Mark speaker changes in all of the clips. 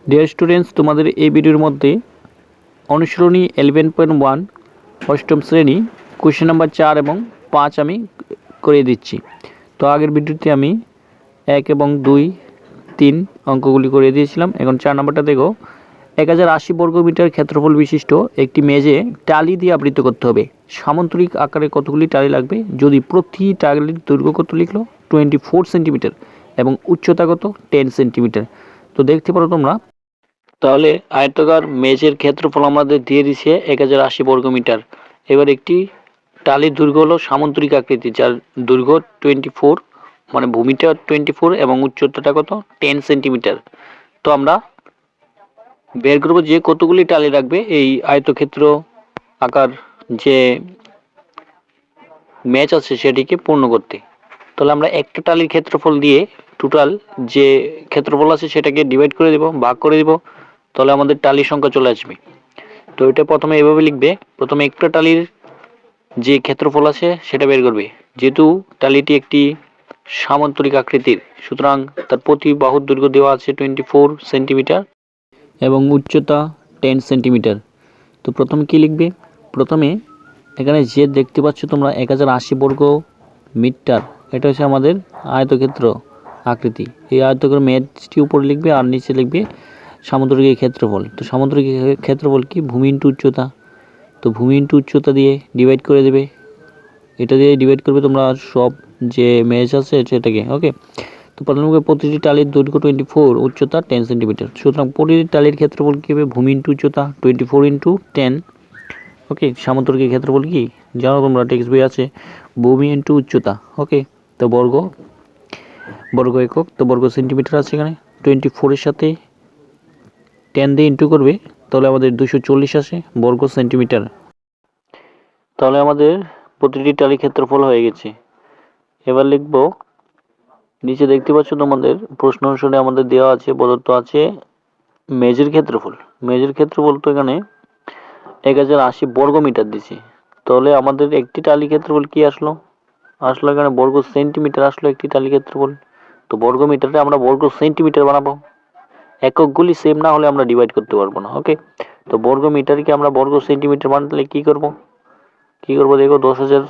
Speaker 1: Dear students, তোমাদের এই ভিডিওর মধ্যে অনুশীলনী 11.1 অষ্টম শ্রেণী কোশ্চেন নাম্বার 4 এবং 5 আমি করিয়ে দিচ্ছি। তো আগের ভিডিওতে আমি 1 এবং 2, 3 অঙ্কগুলি করিয়ে দিয়েছিলাম। এখন 4 নম্বরটা দেখো। 1080 বর্গমিটার ক্ষেত্রফল বিশিষ্ট একটি মেঝে টালি দিয়ে আবৃত করতে হবে। সামান্তরিক আকারে কতগুলি টালি লাগবে? যদি প্রতি টালির দৈর্ঘ্য কত লিখলো 24 সেন্টিমিটার এবং উচ্চতা কত 10 সেন্টিমিটার। তো দেখতে পারো তোমরা। তাহলে আয়তাকার মেঝের ক্ষেত্রফল আমাদের দিয়ে দিছে 1080 বর্গমিটার। এবার একটি টালির দৈর্ঘ্য হলো সামান্তরিক আকৃতি, যার দৈর্ঘ্য 24, মানে ভূমিটা 24 এবং উচ্চতাটা কত 10 সেন্টিমিটার। তো আমরা বের করবো যে কতগুলি টালি রাখবে এই আয়তক্ষেত্র আকার যে মেঝ আছে সেটিকে পূর্ণ করতে। তাহলে আমরা একটা টালির ক্ষেত্রফল দিয়ে টোটাল যে ক্ষেত্রফল আছে সেটাকে ডিভাইড করে দেব, ভাগ করে দেব, তাহলে আমাদের টালির সংখ্যা চলে আসবে। তো এটা প্রথমে এভাবে লিখবে। প্রথমে একটা টালির যে ক্ষেত্রফল আছে সেটা বের করবে। যেহেতু টালিটি একটি সামান্তরিক আকৃতির, সুতরাং তার প্রতি বাহুর দৈর্ঘ্য দেওয়া আছে 24 সেন্টিমিটার এবং উচ্চতা 10 সেন্টিমিটার। তো প্রথমে কি লিখবে? প্রথমে এখানে যে দেখতে পাচ্ছ তোমরা 1080 বর্গ মিটার, এটা হচ্ছে আমাদের আয়তক্ষেত্র আকৃতি। এই আয়তক্ষেত্র মেঝটি উপরে লিখবে আর নিচে লিখবে সামান্তরিক ক্ষেত্রফল। তো সামান্তরিক ক্ষেত্রফল কি? ভূমি ইন্টু উচ্চতা। তো ভূমি ইন্টু উচ্চতা দিয়ে ডিভাইড করে দেবে। এটা দিয়ে ডিভাইড করবে তোমরা সব যে মেঝ আছে সেটাকে। ওকে। তো প্রথমে প্রতিটি টালির দৈর্ঘ্য 24, উচ্চতা 10 সেন্টিমিটার। সুতরাং প্রতিটি টালির ক্ষেত্রফল কী হবে? ভূমি ইন্টু উচ্চতা 24 ইন্টু 10। ওকে। সামান্তরিক ক্ষেত্রফল কি জানো তোমরা, টেক্সট বই আছে, ভূমি ইন্টু উচ্চতা। ওকে। তো বর্গ একক, তো বর্গ সেন্টিমিটার আছে এখানে। 24-এর সাথে 10 দিয়ে ইন্টু করবে, তাহলে আমাদের 240 আসে বর্গ সেন্টিমিটার। তাহলে আমাদের প্রতিটি টালি ক্ষেত্রফল হয়ে গেছে। এবার লিখব, নিচে দেখতে পাচ্ছ তোমাদের প্রশ্ন অনুসারে আমাদের দেওয়া আছে, প্রদত্ত আছে মেঝের ক্ষেত্রফল। মেঝের ক্ষেত্রফল তো এখানে 1080 বর্গ মিটার দিছে। তাহলে আমাদের একটি টালি ক্ষেত্রফল কি আসলো এখানে বর্গ সেন্টিমিটার আসলো একটি টালি ক্ষেত্রফল। তো বর্গ মিটারে আমরা বর্গ সেন্টিমিটার বানাবো। এককগুলি সেম না হলে আমরা ডিভাইড করতে পারবো না। ওকে। তো বর্গ মিটারকে আমরা বর্গ সেন্টিমিটার বানালে কি করব দেখো, 10,000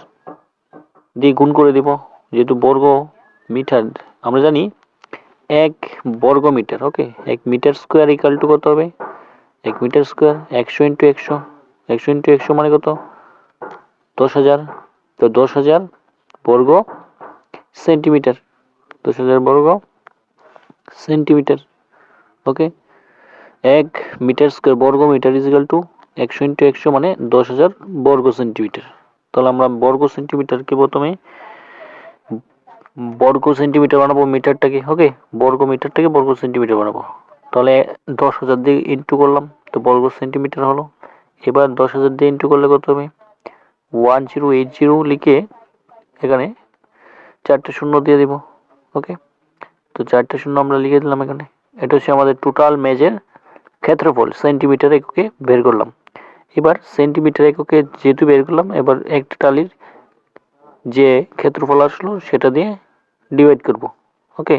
Speaker 1: দিয়ে গুণ করে দিব। যেহেতু বর্গ মিটার আমরা জানি 1 বর্গ মিটার। Okay. 1 metre square equal to কত হবে? 1 মিটার স্কোয়ার 100 ইন্টু 100, 100 ইন্টু 100 মানে কত? 10,000। তো 10,000 বর্গ সেন্টিমিটার, 10,000 বর্গ সেন্টিমিটার। ওকে। 1 মিটার স্কোয়ার বর্গ metre is equal to 100 into 100 মানে 10,000 বর্গ সেন্টিমিটার। তাহলে আমরা বর্গ সেন্টিমিটারকে প্রথমে বর্গ সেন্টিমিটার বানাবো মিটারটাকে। ওকে। বর্গ মিটারটাকে বর্গ সেন্টিমিটার বানাবো। তাহলে 10,000 দিয়ে ইন্টু করলাম, তো বর্গ সেন্টিমিটার হলো। এবার 10,000 দিয়ে ইন্টু করলে কত হবে? 1080 লিখে এখানে 4টে শূন্য দিয়ে দিব। ওকে। তো 4টে শূন্য আমরা লিখে দিলাম এখানে। এটা হচ্ছে আমাদের টোটাল মেঝের ক্ষেত্রফল সেন্টিমিটার এককে বের করলাম। এবার সেন্টিমিটার এককে যেহেতু বের করলাম, এবার একটা টালির যে ক্ষেত্রফল আসলো সেটা দিয়ে ডিভাইড করব। ওকে।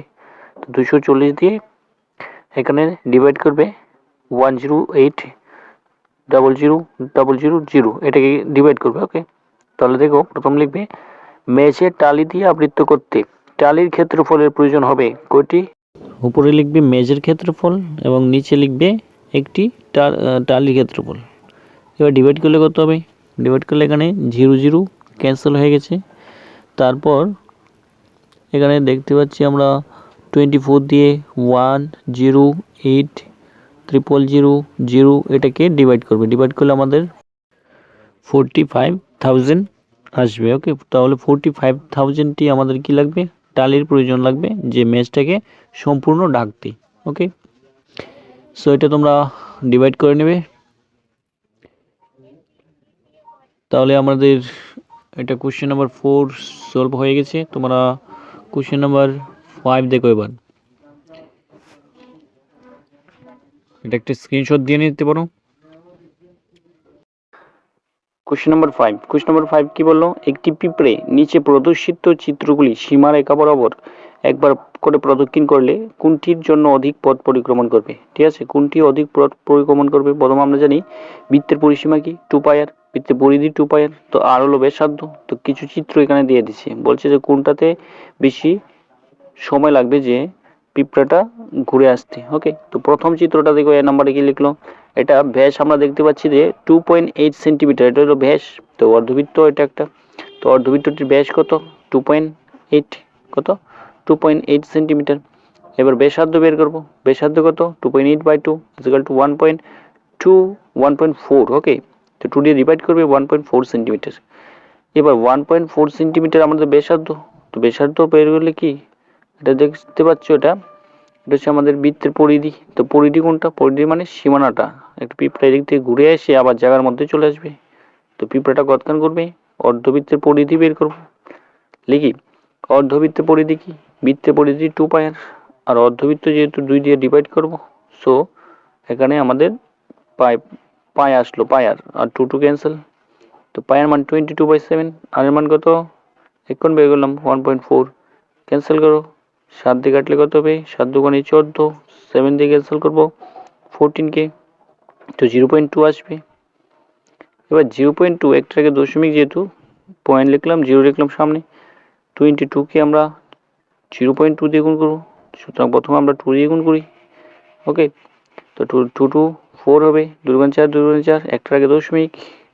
Speaker 1: তো 240 দিয়ে এখানে ডিভাইড করবে 108,000,000 এটাকে ডিভাইড করবে। ওকে। তাহলে দেখো, প্রথম লিখবে মেঝে টালি দিয়ে আবৃত করতে টালির ক্ষেত্রফলের প্রয়োজন হবে কয়টি? উপরে লিখবে মেঝের ক্ষেত্রফল এবং নিচে লিখবে একটি টালির ক্ষেত্রফল। এবার ডিভাইড করলে কত হবে? ডিভাইড করলে এখানে 0 ক্যান্সেল হয়ে গেছে। তারপর এখানে দেখতে পাচ্ছি আমরা 24 দিয়ে 108,000,000 এটাকে ডিভাইড করবে। ডিভাইড করলে আমাদের 45,000 আসবে। ওকে। তাহলে 45,000টি আমাদের কি লাগবে? টালির প্রয়োজন লাগবে যে মেঝটাকে সম্পূর্ণ ঢাকতে। ওকে। সো এটা তোমরা ডিভাইড করে নেবে। তাহলে আমাদের এটা কোশ্চেন নাম্বার 4 সলভ হয়ে গেছে। তোমরা কোশ্চেন নাম্বার 5 দেখো। এবার এটা একটা স্ক্রিনশট দিয়ে নিতে পারো। কোশ্চেন নাম্বার 5 কি বললো? একটি পিঁপড়ে নিচে প্রদর্শিত চিত্রগুলি সীমারেখা বরাবর একবার করে প্রদক্ষিণ করলে কোনটির জন্য অধিক পথ পরিক্রমণ করবে? ঠিক আছে, কোনটি অধিক পথ পরিক্রমণ করবে? প্রথম আমরা জানি বৃত্তের পরিসীমা কি, 2πr, বৃত্তের পরিধি 2πr, তো আর হলো ব্যাসার্ধ। তো কিছু চিত্র এখানে দিয়ে দিচ্ছে, বলছে যে কোনটাতে বেশি সময় লাগবে যে পিঁপড়াটা ঘুরে আসতে। ওকে, তো প্রথম চিত্রটা দেখো, এ নাম্বারে কি লিখলো, এটা ব্যাস আমরা দেখতে পাচ্ছি যে 2.8 সেন্টিমিটার, এটা হলো ব্যাস। তো অর্ধবৃত্ত এটা একটা, তো অর্ধবৃত্তটির ব্যাস কত? 2.8, কত? 2.8 সেন্টিমিটার। এবার ব্যাসার্ধ বের করবো, ব্যাসার্ধ কত? 2.8/2 ইকুয়াল টু 1.4। ওকে, তো 2 দিয়ে ডিভাইড করবে, 1.4 সেন্টিমিটার। এবার 1.4 সেন্টিমিটার আমাদের ব্যাসার্ধ, তো ব্যাসার্ধ বের করলে কি, এটা দেখতে পাচ্ছ, এটা হচ্ছে আমাদের বৃত্তের পরিধি। তো পরিধি কোনটা? পরিধি মানে সীমানাটা। একটা পিঁপড়া এদিক থেকে ঘুরে এসে আবার জায়গার মধ্যে চলে আসবে, তো পিঁপড়াটা কতক্ষণ করবে? অর্ধবৃত্তের পরিধি বের করবো, লিখি অর্ধবৃত্তের পরিধি কি, বৃত্তের পরিধি 2πr, আর অর্ধবৃত্ত যেহেতু 2 দিয়ে ডিভাইড করব, সো এখানে আমাদের পাই পাই আসলো, পায়ার আর 2 ক্যান্সেল, তো পায়ের মান 22/7, আর এর মান কত? এখন বের করলাম 1.4, ক্যান্সেল করো, 7 দিয়ে কাটলে কত হবে? 7 দুগুণে 14, 7 দিয়ে ক্যান্সেল করবো 14 কে, তো 0.2 আসবে। এবার 0.2, একটাকে দশমিক যেহেতু পয়েন্ট লিখলাম, 0 লিখলাম সামনে, 22কে আমরা 0.2 দিয়ে গুণ করবো, সুতরাং প্রথমে আমরা 2 দিয়ে গুণ করি। ওকে, তো 2 4 হবে, 2 গুণ 4, 2 গুণ 4, একটার আগে দশমিক,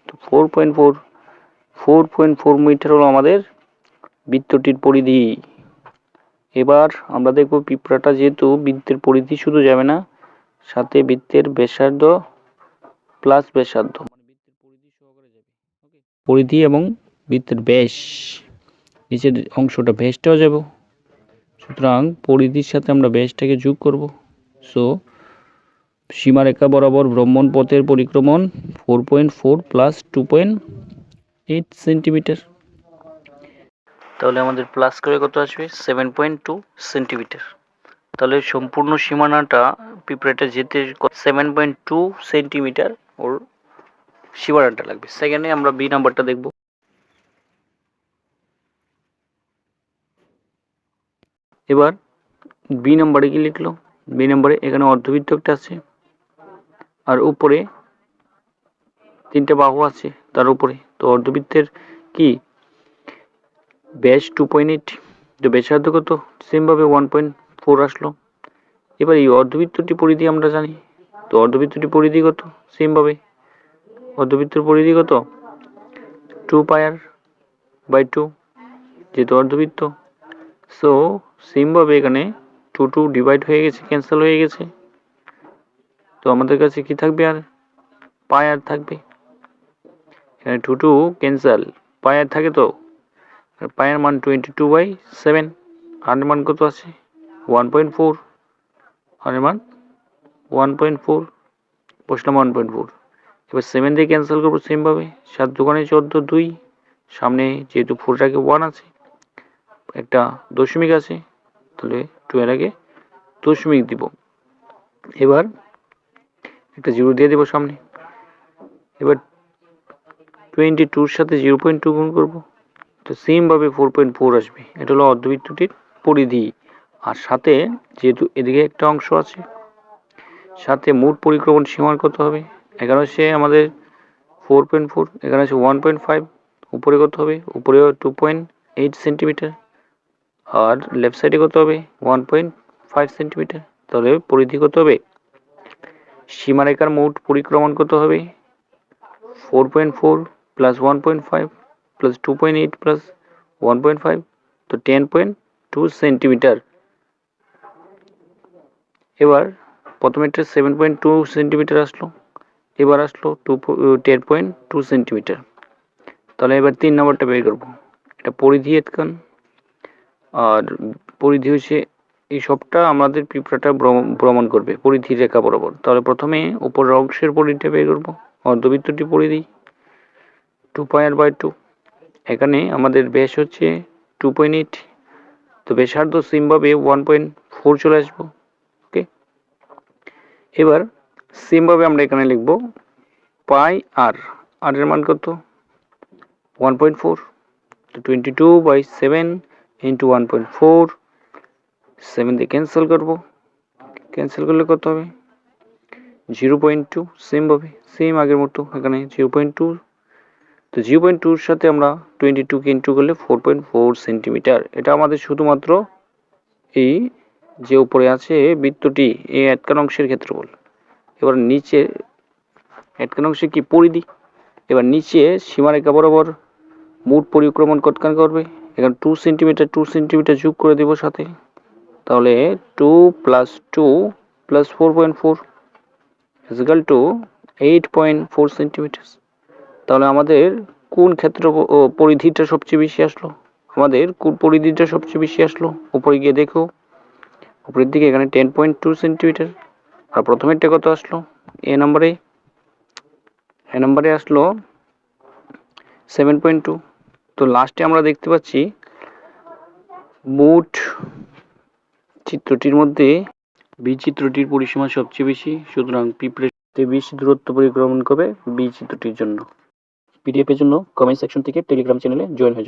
Speaker 1: তো 4.4 মিটার হলো আমাদের বৃত্তটির পরিধি। এবার আমরা দেখব পিঁপড়াটা যেহেতু বৃত্তের পরিধি শুধু যাবে না, সাথে বৃত্তের ব্যাসার্ধ প্লাস ব্যাসার্ধ, মানে বৃত্তের পরিধি সহকারে যাবে। ওকে, পরিধি এবং বৃত্তের ব্যাস, নিচের অংশটা ব্যাসটাও যাব, সুতরাং পরিধির সাথে আমরা ব্যাসটাকে যোগ করব। সো সীমারেখা বরাবর ভ্রমণ পথের পরিক্রমণ 4.4 প্লাস 2.8 সেন্টিমিটার, তাহলে আমাদের প্লাস করে কত আসবে? 7.2 সেন্টিমিটার। তাহলে সম্পূর্ণ সীমানাটা পিঁপড়াটা যেতে 7.2 সেন্টিমিটার ওর সীমানাটা লাগবে। সেকেন্ডে আমরা বি নাম্বারটা দেখব। এবার বি নাম্বারে কি লিখলো? বি নাম্বারে এখানে অর্ধবৃত্ত একটা আছে, আর উপরে 3টে বাহু আছে তার উপরে, তো অর্ধবৃত্তের কি ব্যাস 2.8, তো ব্যাসার্ধ কত? সেম ভাবে 1.4 আসলো। এবার এই অর্ধবৃত্তটি পরিধি আমরা জানি, তো অর্ধবৃত্তটি পরিধি কত? সেম ভাবে অর্ধবৃত্তের পরিধি কত? 2πr/2, যেহেতু অর্ধবৃত্ত, সো সেম ভাবে এখানে 2 ডিভাইড হয়ে গেছে, ক্যান্সেল হয়ে গেছে, তো আমাদের কাছে কি থাকবে? আর পায়ার থাকবে। এখানে 2 ক্যান্সেল, পায়ার থাকে, তো পায়ের মান 22/7, আর মান কত আছে? 1.4, আর মান 1.4, বসলাম 1.4। এবার 7 দিয়ে ক্যান্সেল করবো সেম ভাবে, 7 দুগুণে 14, 2, সামনে যেহেতু 4 এর আগে 1 আছে, একটা দশমিক আছে, তাহলে 2 এর আগে দশমিক দিব। এবার একটা 0 দিয়ে দেবো সামনে। এবার 22 এর সাথে 0.2 গুণ করবো, তো সেম ভাবে 4.4 আসবে। এটা হলো অর্ধবৃত্তটির পরিধি, আর সাথে যেহেতু এদিকে একটা অংশ আছে, সাথে মোট পরিক্রমণ সীমার কত হবে? এখানে হচ্ছে আমাদের 4.4, এখানে আছে 1.5, উপরে কত হবে? উপরেও 2.8 সেন্টিমিটার, আর লেফট সাইডে কত হবে? 1.5 সেন্টিমিটার। তাহলে পরিধি কত হবে? সীমারেখার মোট পরিক্রমণ কত হবে? 4.4 প্লাস 1.5 প্লাস 2.8 প্লাস 1.5, তো 10.2 সেন্টিমিটার। এবার প্রথমে 7.2 সেন্টিমিটার আসলো, এবার আসলো 10.2 সেন্টিমিটার। তাহলে এবার 3 নম্বরটা বের করবো। এটা পরিধি এতখান, আর পরিধি হচ্ছে এই সবটা আমাদের পিঁপড়াটা ভ্রমণ করবে পরিধি রেখা বরাবর। তাহলে প্রথমে উপরের অংশের পরিধিটা বের করবো, অর্ধবৃত্তটি পরিধি 2πr/2, এখানে আমাদের ব্যাস হচ্ছে 2.8, তো ব্যাসার্ধ সেম ভাবে 1.4 চলে আসবো। ওকে, এবার সেম ভাবে আমরা এখানে লিখবো পাই আর, আর এর মান কত? 1.4, তো 22/7 ইন্টু 1.4, 7 দিয়ে ক্যান্সেল করবো, ক্যান্সেল করলে কত হবে 0.2, সেম আগের মতো এখানে 0.2। তো 0.2 এর সাথে আমরা 22 কে ইন্টু করলে 4.4 সেন্টিমিটার। এটা আমাদের শুধুমাত্র এই যে উপরে আছে বৃত্তটি এই আয়তকার অংশের ক্ষেত্রফল। এবার নিচে আয়তকার অংশে কি পরিধি, এবার নিচে সীমারেখা বরাবর মোট পরিক্রমণ কতখানি করবে, এখানে 2 সেন্টিমিটার যোগ করে দেব সাথে, তাহলে 2 + 2 + 4.4 = 8.4 সেন্টিমিটার। তাহলে আমাদের কোন ক্ষেত্র পরিধিটা সবচেয়ে বেশি আসলো, আমাদের কোন পরিধিটা সবচেয়ে বেশি আসলো, উপরে গিয়ে দেখো উপরের দিকে এখানে 10.2 সেন্টিমিটার। আর প্রথমেরটা কত আসলো, এ নাম্বারে আসলো 7.2। তো লাস্টে আমরা দেখতে পাচ্ছি মোট চিত্রটির মধ্যে বি চিত্রটির পরিসীমা সবচেয়ে বেশি, সুতরাং পিঁপড়ের বেশি দূরত্ব পরিক্রমণ করবে বি চিত্রটির জন্য। পিডিএফ এর জন্য কমেন্ট সেকশন থেকে টেলিগ্রাম চ্যানেলে জয়েন হয়ে